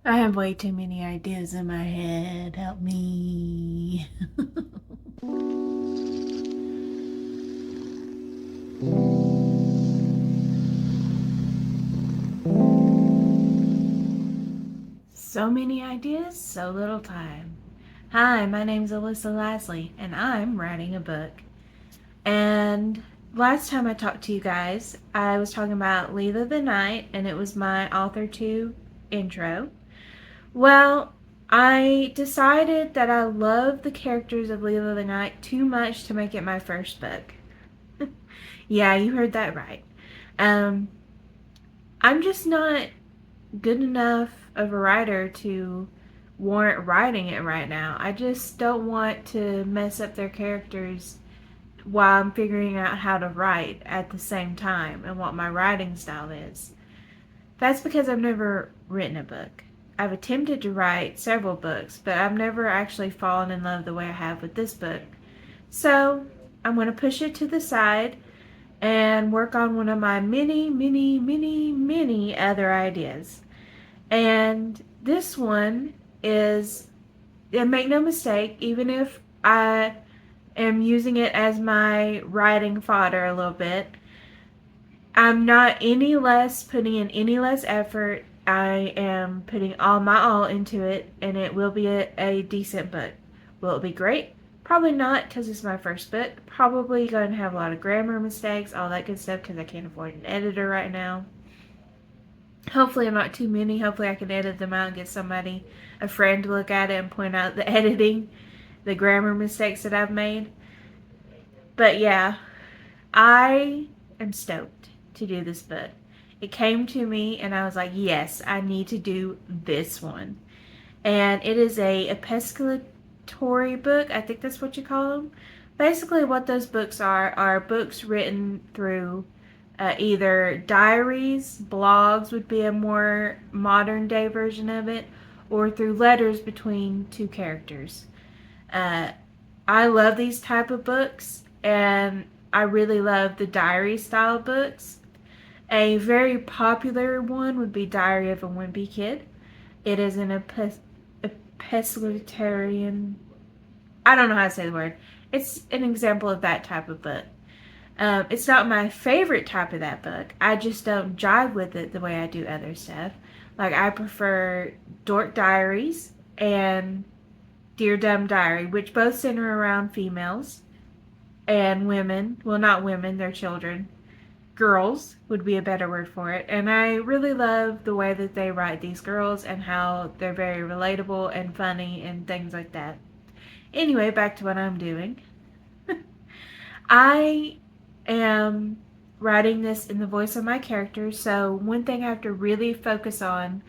I have way too many ideas in my head. Help me. So many ideas, so little time. Hi, my name's Alyssa Lasley, and I'm writing a book. And last time I talked to you guys, I was talking about Leave of the Night, and it was my author 2 intro. Well, I decided that I love the characters of Leave of the Night too much to make it my first book. Yeah, you heard that right. Um, I'm just not good enough of a writer to warrant writing it right now. I just don't want to mess up their characters while I'm figuring out how to write at the same time and what my writing style is. That's because I've never written a book. I've attempted to write several books, but I've never actually fallen in love the way I have with this book. So I'm going to push it to the side and work on one of my many, many, many, many other ideas. And this one is, and make no mistake, even if I am using it as my writing fodder a little bit, I'm not any less putting in any less effort. I am putting all my all into it, and it will be a decent book. Will it be great? Probably not, because it's my first book. Probably going to have a lot of grammar mistakes, all that good stuff, because I can't afford an editor right now. Hopefully, I'm not too many. Hopefully, I can edit them out and get somebody, a friend, to look at it and point out the editing, the grammar mistakes that I've made. But yeah, I am stoked to do this book. It came to me and I was like, yes, I need to do this one. And it is a epistolatory book. I think that's what you call them. Basically, what those books are books written through either diaries, blogs would be a more modern day version of it, or through letters between two characters. Uh, I love these type of books, and I really love the diary style books. A very popular one would be Diary of a Wimpy Kid. It is an epistolarian. I don't know how to say the word. It's an example of that type of book. It's not my favorite type of that book. I just don't jive with it the way I do other stuff. Like, I prefer Dork Diaries and Dear Dumb Diary, which both center around females and women. Well, not women, they're children. Girls would be a better word for it. And I really love the way that they write these girls and how they're very relatable and funny and things like that. Anyway, back to what I'm doing. I am writing this in the voice of my character, so one thing I have to really focus on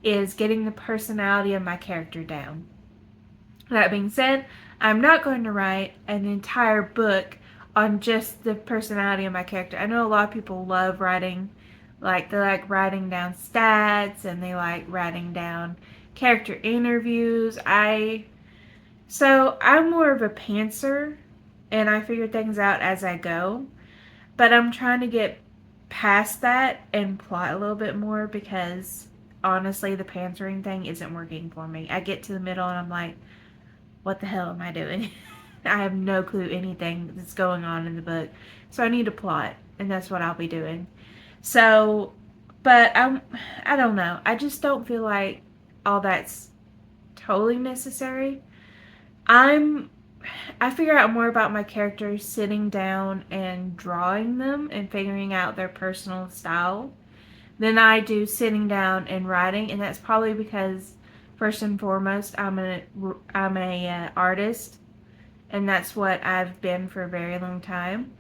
is getting the personality of my character down. That being said, I'm not going to write an entire book on just the personality of my character. I know a lot of people love writing, like they like writing down stats and they like writing down character interviews. I'm more of a pantser and I figure things out as I go. But I'm trying to get past that and plot a little bit more because honestly the pansering thing isn't working for me. I get to the middle and I'm like, what the hell am I doing? I have no clue anything that's going on in the book. So I need a plot, and that's what I'll be doing. So, but I don't know. I just don't feel like all that's totally necessary. I'm I figure out more about my characters sitting down and drawing them and figuring out their personal style than I do sitting down and writing, and that's probably because first and foremost I'm a artist, and that's what I've been for a very long time.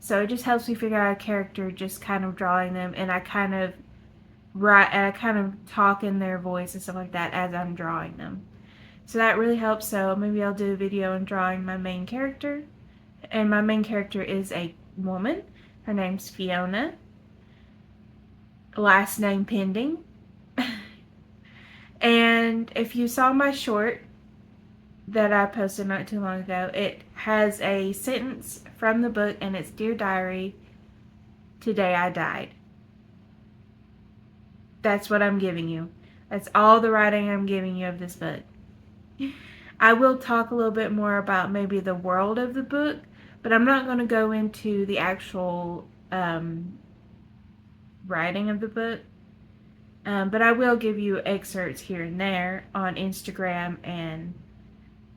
So it just helps me figure out a character just kind of drawing them, and I kind of write and I kind of talk in their voice and stuff like that as I'm drawing them. So that really helps. So maybe I'll do a video on drawing my main character, and my main character is a woman. Her name's Fiona. Last name pending. And if you saw my short that I posted not too long ago, it has a sentence from the book, and it's Dear Diary, today I died. That's what I'm giving you. That's all the writing I'm giving you of this book. I will talk a little bit more about maybe the world of the book, but I'm not going to go into the actual writing of the book. But I will give you excerpts here and there on Instagram and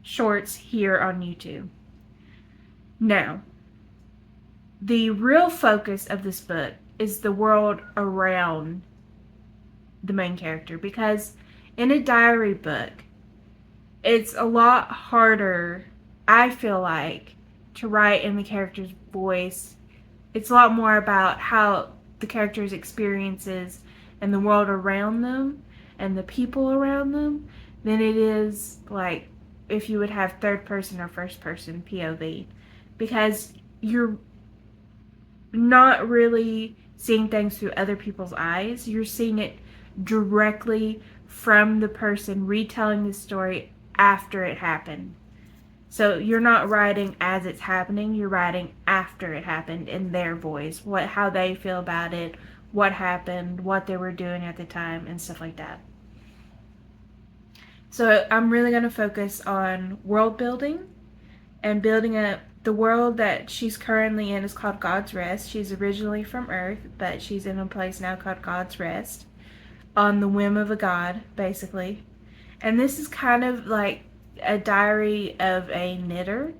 shorts here on YouTube. Now, the real focus of this book is the world around the main character, because in a diary book, it's a lot harder, I feel like, to write in the character's voice. It's a lot more about how the character's experiences and the world around them and the people around them than it is like if you would have third person or first person POV, because you're not really seeing things through other people's eyes. You're seeing it directly from the person retelling the story after it happened. So you're not writing as it's happening, you're writing after it happened in their voice, how they feel about it, what happened, what they were doing at the time, and stuff like that. So I'm really going to focus on world building and building up the world that she's currently in is called God's Rest. She's originally from Earth, but she's in a place now called God's Rest, on the whim of a god, basically. And this is kind of like a diary of a knitter.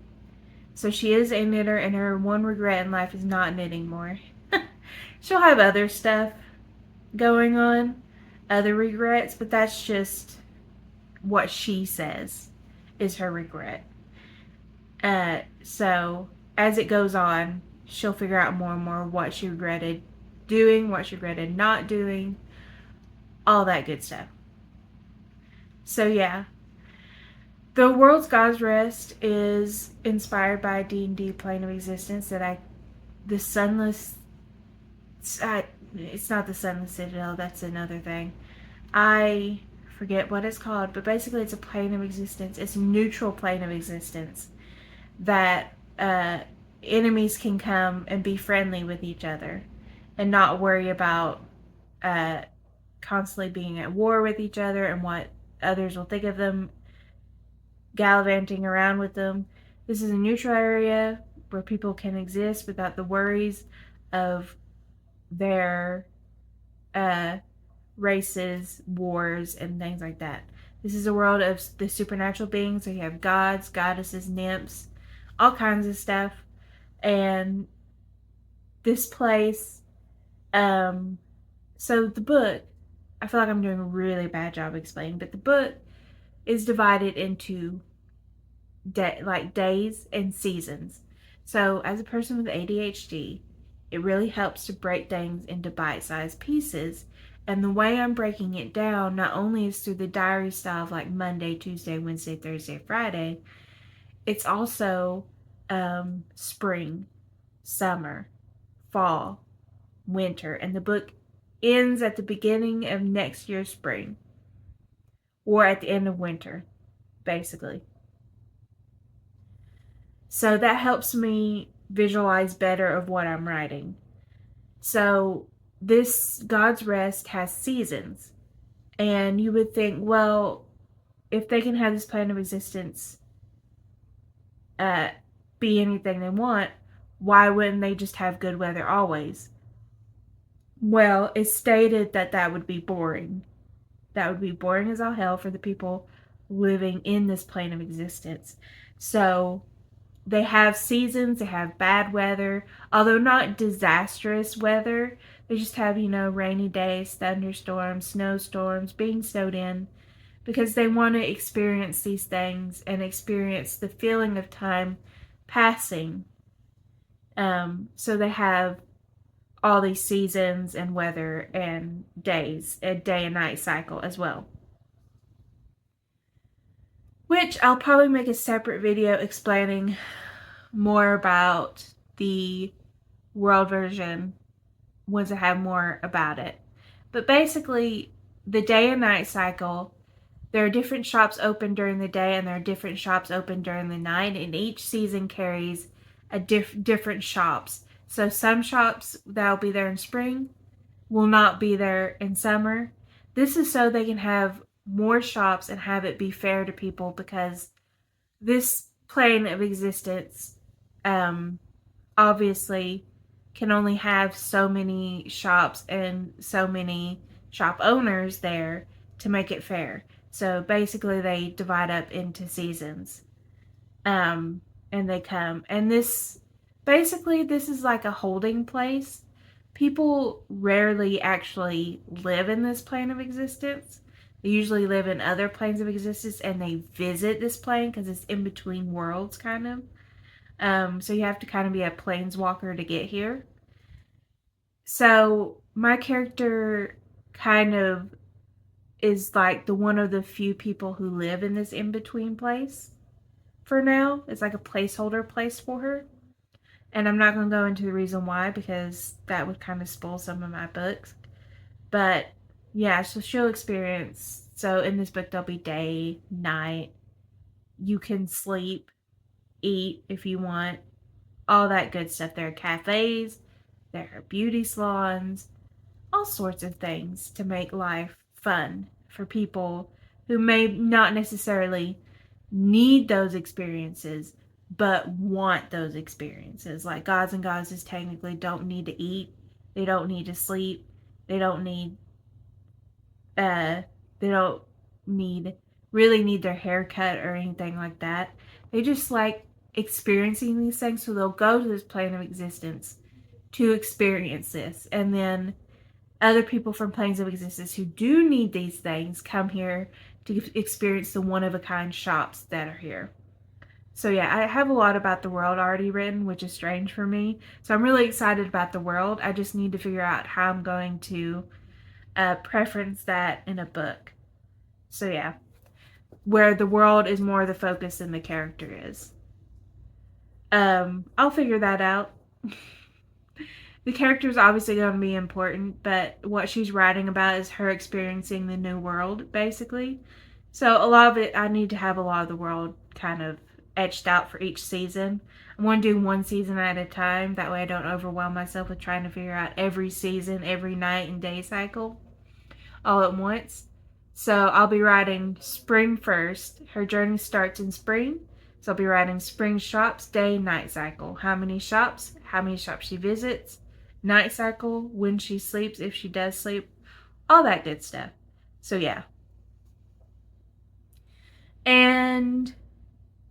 So she is a knitter, and her one regret in life is not knitting more. She'll have other stuff going on, other regrets, but that's just what she says is her regret. So as it goes on, she'll figure out more and more what she regretted doing, what she regretted not doing, all that good stuff. So yeah, the world's God's Rest is inspired by a D&D plane of existence that the sunless, it's not the sunless citadel, that's another thing. I forget what it's called, but basically it's a plane of existence. It's a neutral plane of existence that enemies can come and be friendly with each other and not worry about constantly being at war with each other and what others will think of them, gallivanting around with them. This is a neutral area where people can exist without the worries of their races, wars, and things like that. This is a world of the supernatural beings, so you have gods, goddesses, nymphs, all kinds of stuff. And this place, so the book, I feel like I'm doing a really bad job explaining, but the book is divided into days and seasons. So as a person with ADHD, it really helps to break things into bite-sized pieces. And the way I'm breaking it down not only is through the diary style of like Monday, Tuesday, Wednesday, Thursday, Friday, it's also spring, summer, fall, winter. And the book ends at the beginning of next year's spring, or at the end of winter, basically. So that helps me visualize better of what I'm writing. So this God's Rest has seasons. And you would think, well, if they can have this plane of existence be anything they want, why wouldn't they just have good weather always? Well, it's stated that that would be boring. That would be boring as all hell for the people living in this plane of existence. So they have seasons, they have bad weather, although not disastrous weather. They just have, rainy days, thunderstorms, snowstorms, being snowed in, because they want to experience these things and experience the feeling of time passing. So they have all these seasons and weather and days, a day and night cycle as well. Which I'll probably make a separate video explaining more about the world version once I have more about it. But basically, the day and night cycle, there are different shops open during the day and there are different shops open during the night, and each season carries a different shops. So some shops that will be there in spring will not be there in summer. This is so they can have more shops and have it be fair to people, because this plane of existence um, obviously can only have so many shops and so many shop owners there to make it fair. So basically, they divide up into seasons, um, and they come. And this basically, this is like a holding place. People rarely actually live in this plane of existence. They usually live in other planes of existence, and they visit this plane because it's in between worlds, kind of. So you have to kind of be a planeswalker to get here. So my character kind of is like the one of the few people who live in this in between place for now. It's like a placeholder place for her. And I'm not going to go into the reason why, because that would kind of spoil some of my books. But yeah, so she'll experience. So in this book, there'll be day, night. You can sleep, eat if you want, all that good stuff. There are cafes, there are beauty salons, all sorts of things to make life fun for people who may not necessarily need those experiences but want those experiences. Like gods and goddesses technically don't need to eat, they don't need to sleep, they don't need uh they don't need really need their hair cut or anything like that. They just like experiencing these things, so they'll go to this plane of existence to experience this. And then other people from planes of existence who do need these things come here to experience the one of a kind shops that are here. So yeah, I have a lot about the world already written, which is strange for me. So I'm really excited about the world. I just need to figure out how I'm going to preference that in a book. So yeah, where the world is more the focus than the character is. I'll figure that out. The character is obviously going to be important, but what she's writing about is her experiencing the new world, basically. So a lot of it, I need to have a lot of the world kind of etched out for each season. I want to do one season at a time. That way I don't overwhelm myself with trying to figure out every season, every night and day cycle all at once. So I'll be writing spring first. Her journey starts in spring. So I'll be writing spring shops, day, night cycle. How many shops she visits, night cycle, when she sleeps, if she does sleep, all that good stuff. So yeah. And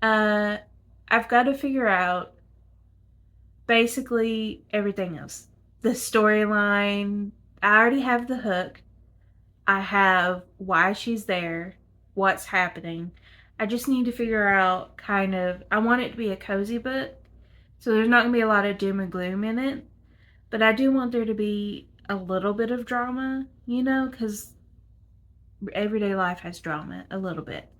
I've got to figure out basically everything else. The storyline, I already have the hook. I have why she's there, what's happening. I just need to figure out kind of, I want it to be a cozy book. So there's not going to be a lot of doom and gloom in it. But I do want there to be a little bit of drama, you know, because everyday life has drama a little bit.